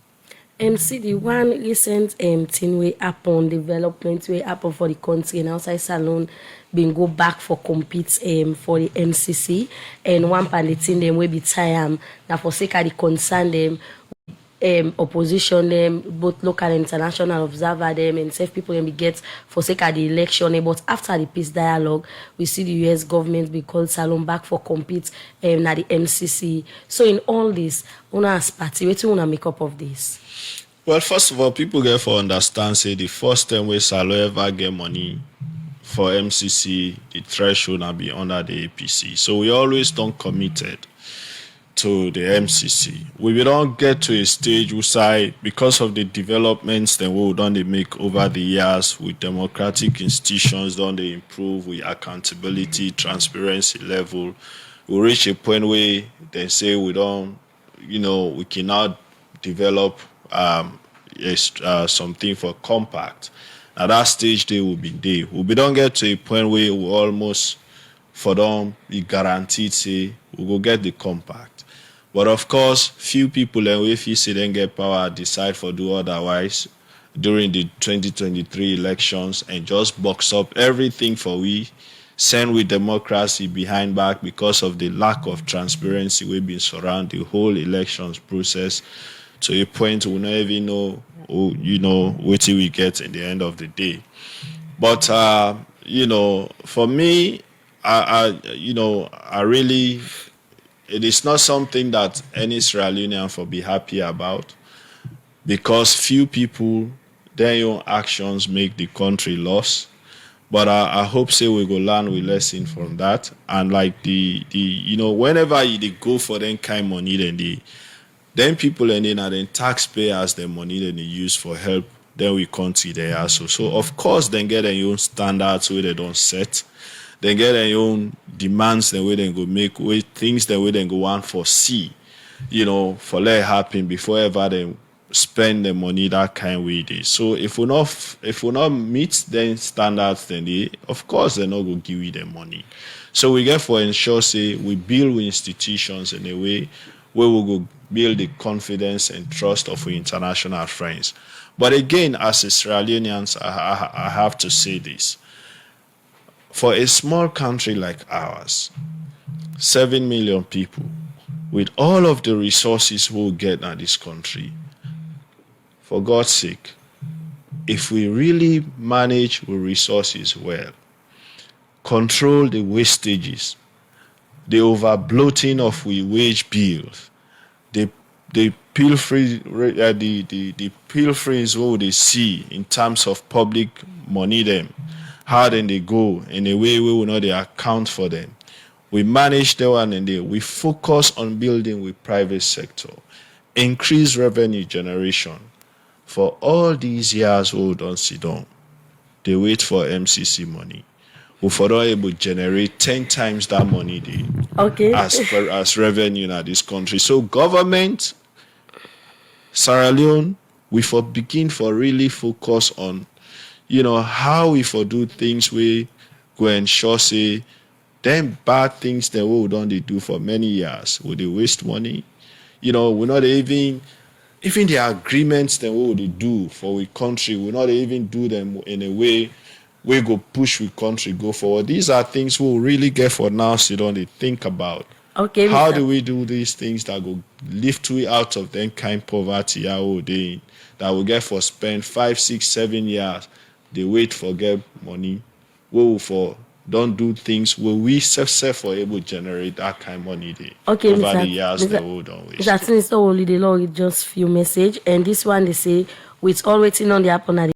S1: See the one recent thing we happen, development we happen for the country and outside Salon been go back for compete for the MCC, and one part the thing them will be time now for sake of the concern them opposition them, both local and international observer them, and safe people can be get for sake of the election. But after the peace dialogue, we see the US government be called Salon back for compete na the MCC. So in all this, una as party, what you wanna make up of this?
S2: Well, first of all, people get for understand say the first time we Salon ever get money for MCC, the threshold will be under the APC. So we always don't committed to the MCC. We don't get to a stage where say because of the developments that we done make over the years with democratic institutions, don't they improve with accountability, transparency level, we reach a point where they say we don't, we cannot develop something for compact. At that stage, they will be there. We don't get to a point where we almost for them be guaranteed say we will get the compact. But of course, few people and if you see them get power decide for do otherwise during the 2023 elections and just box up everything for we send with democracy behind back because of the lack of transparency we've been surround the whole elections process to a point we don't even know what we get in the end of the day. But for me, I really, it is not something that any Sierra Leonean for be happy about because few people, their own actions make the country lost. But I hope say we go learn we lesson from that. And like whenever you go for them kind money, then people and then taxpayers the money that they use for help, then we country they also. So of course then get their own standards where they don't set. They get their own demands the way they go make way things the way they go want for see, for let it happen before ever they spend the money that kind way they. So if we not meet then standards then they of course they're not gonna give you the money. So we get for ensure say we build with institutions in a way where we go build the confidence and trust of our international friends. But again, as Australians, I have to say this. For a small country like ours, 7 million people, with all of the resources we'll get in this country, for God's sake, if we really manage our resources well, control the wastages, the over-bloating of we wage bills, the pilferings what they see in terms of public money them, how then they go in a way we will not they account for them. We manage the one and we focus on building with private sector, increase revenue generation. For all these years we don't sit down, they wait for MCC money. We for not able to generate 10 times that money as revenue in this country. So government, Sierra Leone, we for begin for really focus on, how we for do things we go ensure say them bad things that we don't they do for many years. Would they waste money? We're not even the agreements that we would do for we country, we not even do them in a way we go push we country go forward. These are things we'll really get for now, so don't they think about.
S1: Okay.
S2: How do we do these things that go lift we out of them kind poverty that we get for spend 5, 6, 7 years. They wait for get money. We will for don't do things where we self for able to generate that kind of money over the years they will don't waste.
S1: That's only the law with just few message, and this one they say with all waiting on the happen at